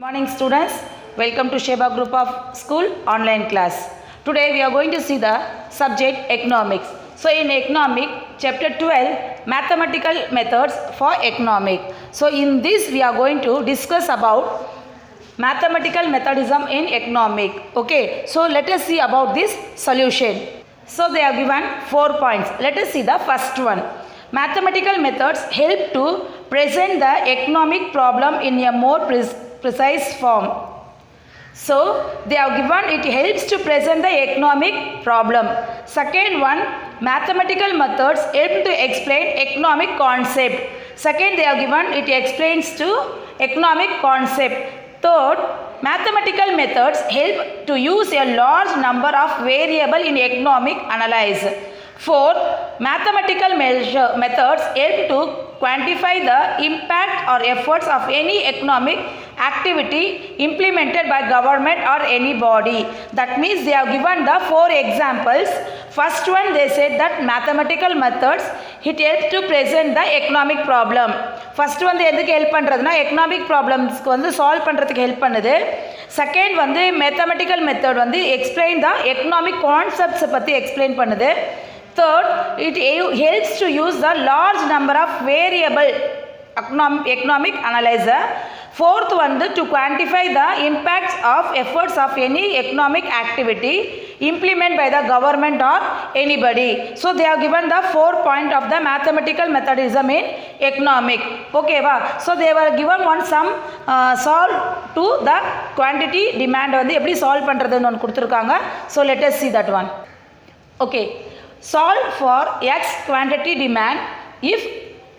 Morning students, welcome to Sheba Group of School online class. Today we are going to see the subject economics. So in economic chapter 12 mathematical methods for economic. So in this we are going to discuss about mathematical methodism in economic. Okay, so let us see about this solution. So they are given 4 points. Let us see the first one. Mathematical methods help to present the economic problem in a more precise form. So they are given it helps to present the economic problem. Second one, mathematical methods help to explain economic concept. Second, they are given it explains to economic concept. Third, mathematical methods help to use a large number of variable in economic analysis. Fourth, mathematical methods help to quantify the impact or efforts of any economic activity implemented by government or any body. That means they have given the 4 examples. First one, they said that mathematical methods it helps to present the economic problem. First one எதுக்கு help பண்றதுனா economic problemsக்கு வந்து solve பண்றதுக்கு help பண்ணுது. Second வந்து mathematical method வந்து explain the economic concepts பத்தி explain பண்ணுது. Third, it helps to use the large number of variable economic analyzer. Fourth one, to quantify the impacts of efforts of any economic activity implemented by the government or anybody. So they have given the 4 points of the mathematical methodism in economic. Okay, so they were given one sum solve to the quantity demand வந்து எப்படி solve பண்றதுன்னு ஒன்று கொடுத்துருக்காங்க. So let us see that one. Okay. Solve for x quantity demand if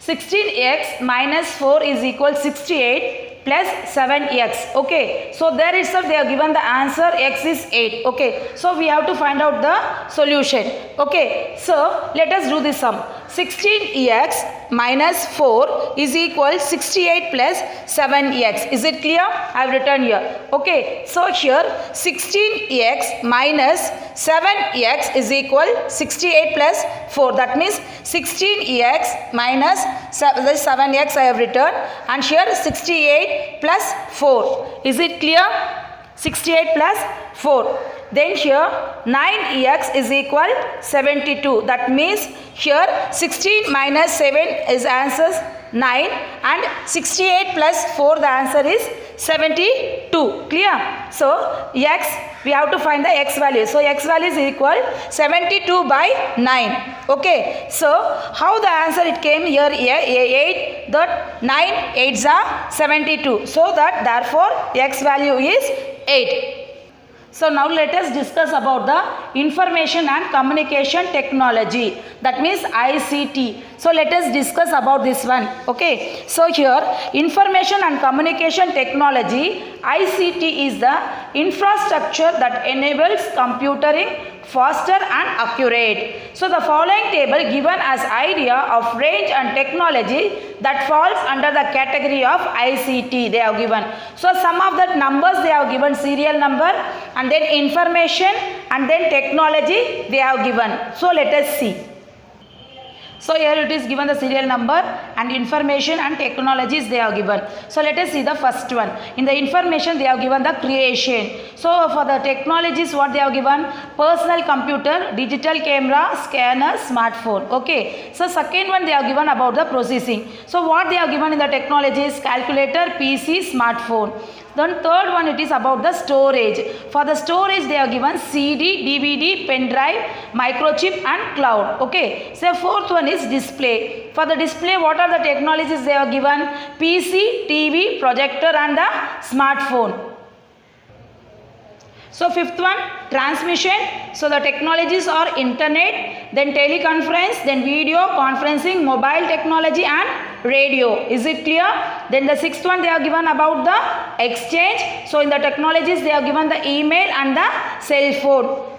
16x minus 4 is equal 68 plus 7x. Okay, so there itself they have given the answer x is 8. Okay, so we have to find out the solution. Okay, so let us do this sum. 16x minus 4 is equal 68 plus 7x. Is it clear? I have written here. Okay, so here 16x minus 7x is equal 68 plus 4. That means 16x minus 7x I have written, and here 68 plus 4. Is it clear? 68 plus 4. Then here 9x is equal 72. That means here 16 minus 7 is answers 9, and 68 plus 4 the answer is 72. Clear? So x we have to find the x value. So x value is equal 72 by 9. Okay, so how the answer it came here 8, that 9 8s are 72. So that therefore x value is 8. So now let us discuss about the information and communication technology, that means ICT. So let us discuss about this one. Okay, so here information and communication technology, ICT is the infrastructure that enables computing faster and accurate. So the following table given as idea of range and technology that falls under the category of ICT they have given. So some of the numbers they have given serial number, and then information, and then technology they have given. So let us see. So here it is given the serial number and information and technologies they have given. So let us see the first one. In the information they have given the creation. So for the technologies what they have given, personal computer, digital camera, scanner, smartphone. Okay. So second one they have given about the processing. So what they have given in the technologies, calculator, PC, smartphone. Then third one it is about the storage. For the storage they are given CD, DVD, pen drive, microchip and cloud. Okay. So fourth one is display. For the display what are the technologies they are given? PC, TV, projector and the smartphone. So fifth one, transmission. So the technologies are internet, then teleconference, then video conferencing, mobile technology and radio. Is it clear? Then the sixth one they are given about the exchange. So in the technologies they are given the email and the cell phone.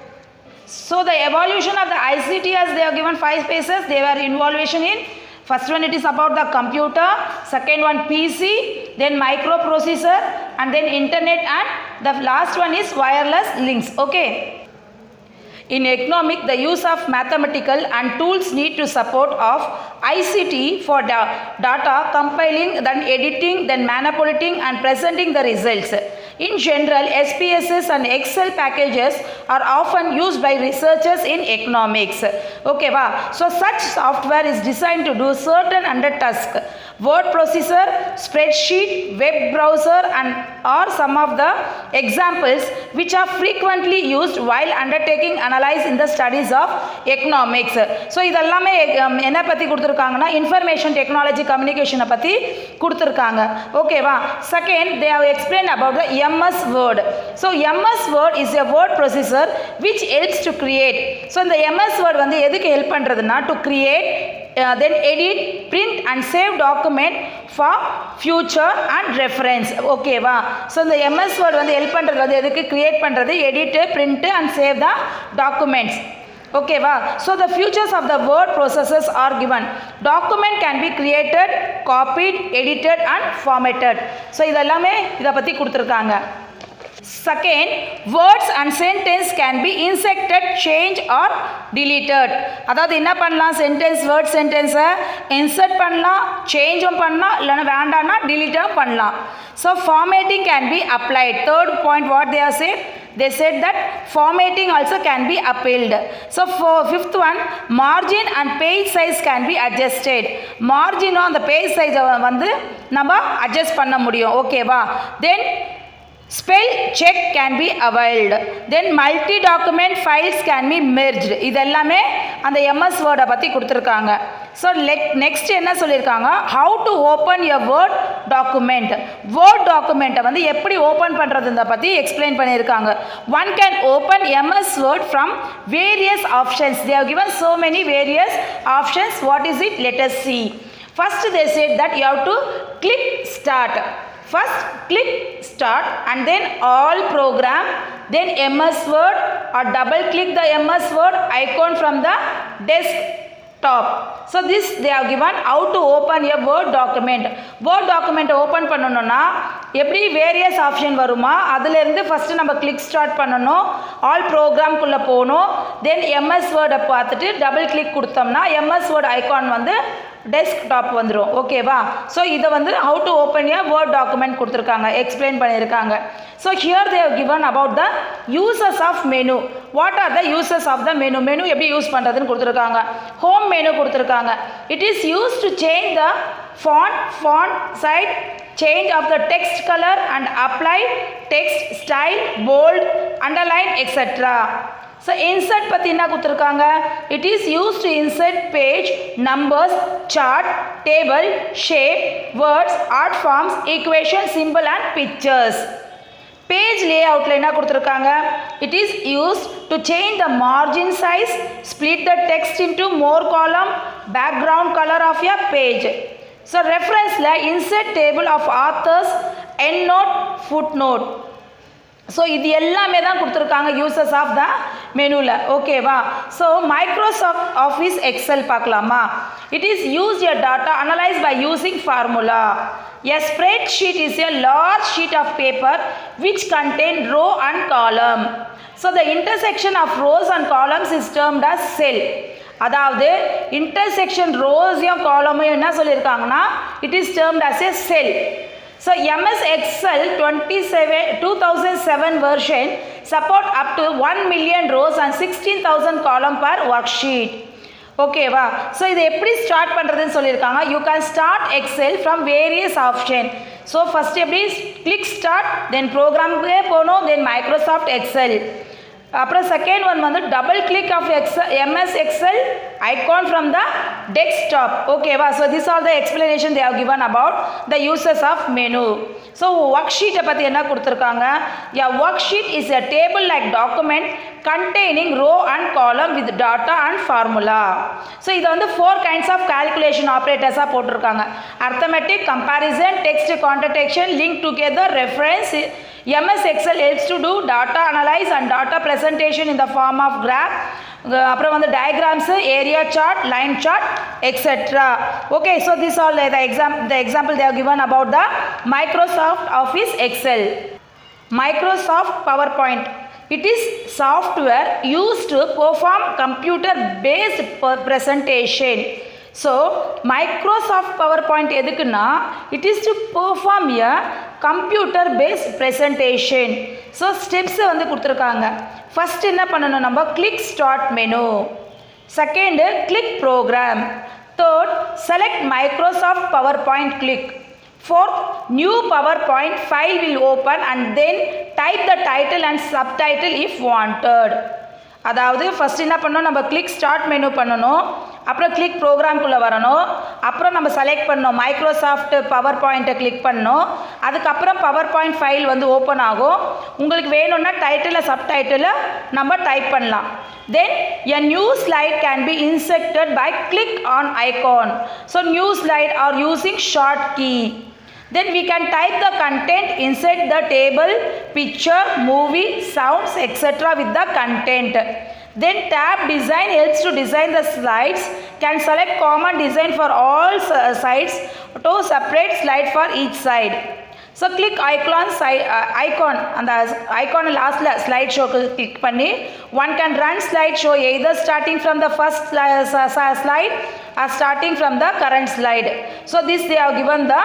So the evolution of the ICT as they are given 5 phases. They were involvement in first one it is about the computer, second one PC, then microprocessor, and then internet, and the last one is wireless links. Okay. In economic, the use of mathematical and tools need to support of ICT for data compiling, then editing, then manipulating and presenting the results. In general, SPSS and Excel packages are often used by researchers in economics. Okay, wow. So such software is designed to do certain under task. Word processor, spreadsheet, web browser and are some of the examples which are frequently used while undertaking analyze in the studies of economics. So இதெல்லாமே என்ன பத்தி கொடுத்திருக்காங்கன்னா information technology communication பத்தி கொடுத்திருக்காங்க. ஓகேவா? Second, they have explained about the MS Word. So MS Word is a word processor which helps to create. So இந்த MS Word வந்து எதுக்கு help பண்றதுன்னா to create then edit, print and save document for future and reference. Okay va? So the MS Word வந்து help பண்றது வந்து எதுக்கு create பண்றது, edit, print and save the documents. Okay va? So the features of the word processes are given. Document can be created, copied, edited and formatted. So இதெல்லாமே இத பத்தி கொடுத்திருக்காங்க. Second, words and sentence can be inserted, changed or deleted. அதாவது என்ன பண்ணலாம், sentence word sentence insert பண்ணலாம், change பண்ணலாம், இல்லனா வேண்டாம்னா delete பண்ணலாம். So formatting can be applied. Third point what they have said, they said that formatting also can be appealed. So for fifth one, margin and page size can be adjusted. Margin on the page size வந்து நம்ம adjust பண்ண முடியும். ஓகேவா? Then spell check can be availed. Then multi document files can be merged. இதெல்லாமே அந்த MS Word பத்தி கொடுத்திருக்காங்க. So next என்ன சொல்லிருக்காங்க, how to open a word document. Word document வந்து எப்படி ஓபன் பண்றதுன்னு பத்தி எக்ஸ்பிளைன் பண்ணிருக்காங்க. One can open MS Word from various options. They have given so many various options. What is it? Let us see. First they said that you have to click start. First click start and then all program, then MS Word or double click the MS Word icon from the desktop. So this they have given how to open a Word document. Word document open பண்ணனும்னா எப்படி various option வருமா, அதில இருந்து first நம்ம click start பண்ணனும், all program குள்ள போணும், then MS Word பார்த்துட்டு double click கொடுத்தோம்னா MS Word icon வந்து desktop வந்துரும். ஓகேவா? So இத வந்து how to open a word document கொடுத்திருக்காங்க, explain பண்ணிருக்காங்க. So here they have given about the uses of menu. What are the uses of the menu? Menu எப்படி use பண்றதுன்னு கொடுத்திருக்காங்க. Home menu கொடுத்திருக்காங்க. It is used to change the font size, change of the text color and apply text style, bold, underline, etc. So insert பத்தி என்ன கொடுத்திருக்காங்க, it is used to insert page, numbers, chart, table, shape, words, art forms, equation, symbol and pictures. Page layout என்ன கொடுத்திருக்காங்க, it is used to change the margin size, split the text into more column, background color of your page. So reference la insert table of authors, endnote, footnote. So இது எல்லாமே தான் கொடுத்திருக்காங்க uses of the மெனுல. ஓகேவா? So Microsoft Office Excel பார்க்கலாமா? It is use your data analyzed by using formula. A spreadsheet is a large sheet of paper which contain row and column. So the intersection of rows and columns is termed as cell. அதாவது intersection rows-யும் column-யும் என்ன சொல்லிருக்காங்கன்னா, it is termed as a cell. So MS Excel 2007 version support up to 1 million rows and 16,000 column per worksheet. Okay va? So இதை எப்படி start பண்றதுன்னு சொல்லிருக்காங்க. You can start Excel from various option. So first எப்படி click start, then program போணும், then Microsoft Excel. அப்புறம் second one வந்து double click of MS Excel icon from the desktop. ஓகேவா? So these are the explanation they have given about the uses of menu. So worksheet பத்தி என்ன கொடுத்திருக்காங்க, a worksheet is a table like document containing row and column with data and formula. So இது வந்து 4 kinds of calculation operators போட்டிருக்காங்க. Arithmetic, comparison, text concatenation, link together, reference. MS Excel helps to do data analyze and data presentation in the form of graph, அப்புறம் வந்து diagrams, area chart, line chart, etc. Okay, so this all the example they have given about the Microsoft Office Excel. Microsoft PowerPoint. It is software used to perform computer based presentation. So Microsoft PowerPoint எதுக்குன்னா it is to perform a computer based presentation. So steps வந்து கொடுத்துருக்காங்க. First என்ன பண்ணணும் நம்ம click start menu. Second click program. Third select Microsoft PowerPoint click. Fourth, new PowerPoint file will open and then type the title and subtitle if wanted. அதாவது first என்ன பண்ணணும் நம்ம click start menu பண்ணணும், அப்புறம் click ப்ரோக்ராம்குள்ளே வரணும், அப்புறம் நம்ம select பண்ணணும் மைக்ரோசாஃப்ட் பவர் பாயிண்ட்டை கிளிக் பண்ணணும், அதுக்கப்புறம் பவர் பாயிண்ட் ஃபைல் வந்து ஓப்பன் ஆகும். உங்களுக்கு வேணும்னா டைட்டில் சப்டைட்டில் நம்ம டைப் பண்ணலாம். Then a new slide can be inserted by click on icon. So new slide are using short key. Then we can type the content inside the table, picture, movie, sounds, etc. with the content. Then tab design helps to design the slides. Can select common design for all sides to separate slide for each side. So click icon and the icon last slide show click பண்ணி one can run slide show either starting from the first slide or starting from the current slide. So this they have given the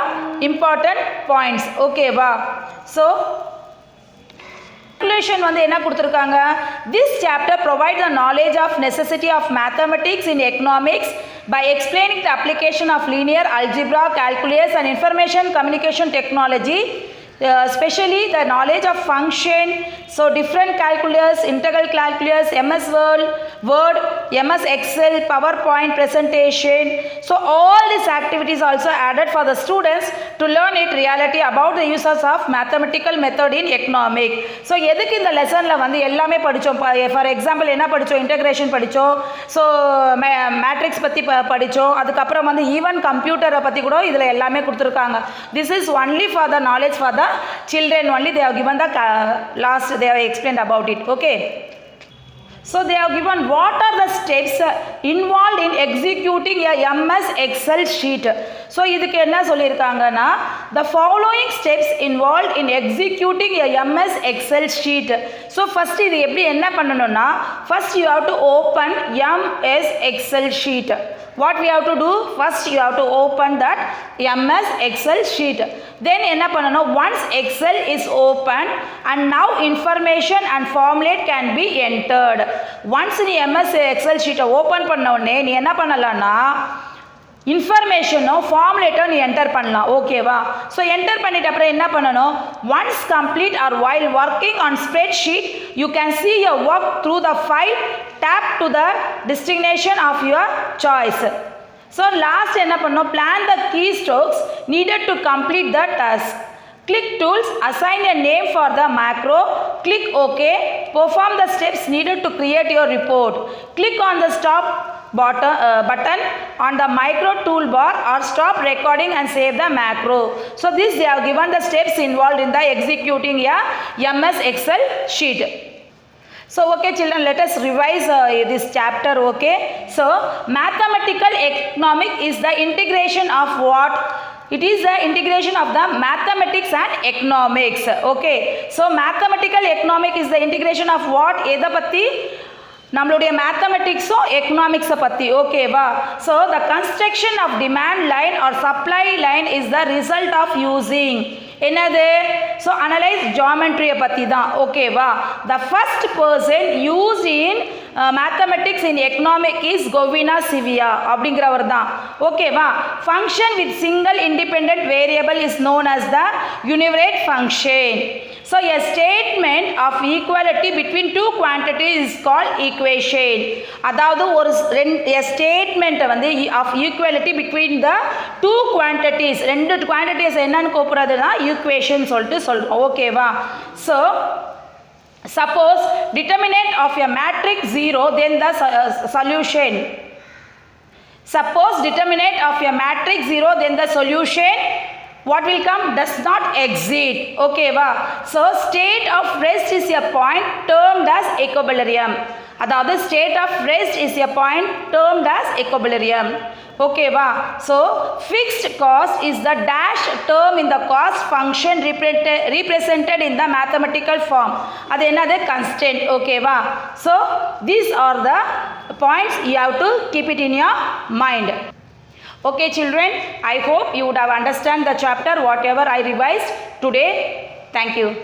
important points. Okay va. So calculation வந்து என்ன கொடுத்திருக்காங்க, this chapter provides the knowledge of necessity of mathematics in economics by explaining the application of linear algebra, calculus and information communication technology, especially the knowledge of function. So different calculus, integral calculus, MS Word, MS Excel, PowerPoint presentation. So all these activities also added for the students to learn it reality about the uses of mathematical method in economic. So எதுக்கு இந்த லெசன்ல வந்து எல்லாமே படிச்சோம். For example என்ன படிச்சோம், integration படிச்சோம், so matrix பற்றி படித்தோம், அதுக்கப்புறம் வந்து ஈவன் கம்ப்யூட்டரை பற்றி கூட இதில் எல்லாமே கொடுத்துருக்காங்க. This is only for the knowledge for the children only. They have given the last they have explained about it. Okay, so they have given what are the steps involved in executing a MS Excel sheet. So இதுக்கு என்ன சொல்லியிருக்காங்கன்னா, the following steps involved in executing a MS Excel sheet. So first இது எப்படி என்ன பண்ணணும்னா, first you have to open MS Excel sheet. What we have to do, first you have to open that MS Excel sheet. Then என்ன பண்ணணும், once Excel is open and now information and formulate can be entered. Once நீ MS Excel sheet open பண்ண உடனே நீ என்ன பண்ணலாம்னா இன்ஃபர்மேஷனும் ஃபார்முலேட்டும் நீ enter பண்ணலாம். ஓகேவா. ஸோ என்டர் பண்ணிட்ட அப்புறம் என்ன பண்ணணும், once complete are while working on spreadsheet you can see your work through the file, tap to the destination of your choice. So last என்ன பண்ணணும், plan the keystrokes needed to complete the task. Click tools, assign a name for the macro, click OK, perform the steps needed to create your report. Click on the stop button on the micro toolbar or stop recording and save the macro. So this they have given the steps involved in the executing a MS Excel sheet. So okay children, let us revise this chapter. Okay, so mathematical economic is the integration of what? It is the integration of the mathematics and economics. Okay, so mathematical economic is the integration of what? எதை பற்றி, நம்மளுடைய மேத்தமெட்டிக்ஸும் எக்கனாமிக்ஸை பற்றி. ஓகேவா. So the construction of demand line or supply line is the result of using என்னது, so analyse ஜாமெட்ரியை பற்றி தான். ஓகேவா. The first person use in mathematics in economic is கோவினா சிவியா அப்படிங்கிறவர் தான். ஓகேவா. Function with single independent variable is known as the univariate function. So a statement of equality between two quantities is called equation. அதாவது ஒரு statement வந்து of equality between the two quantities, ரெண்டு quantities என்னன்னு கூப்பிடுறதுனா equation சொல்லிட்டு சொல்றோம். ஓகேவா. So suppose determinant of a matrix 0, then the solution. Suppose determinant of a matrix 0, then the solution what will come, does not exist. Okay va. So state of rest is a point termed as equilibrium. அதாவது state of rest is a point termed as equilibrium. Okay va. So fixed cost is the dash term in the cost function represented in the mathematical form. அது என்னது, constant. Okay va. So these are the points you have to keep it in your mind. Okay children, I hope you would have understand the chapter whatever I revised today. Thank you.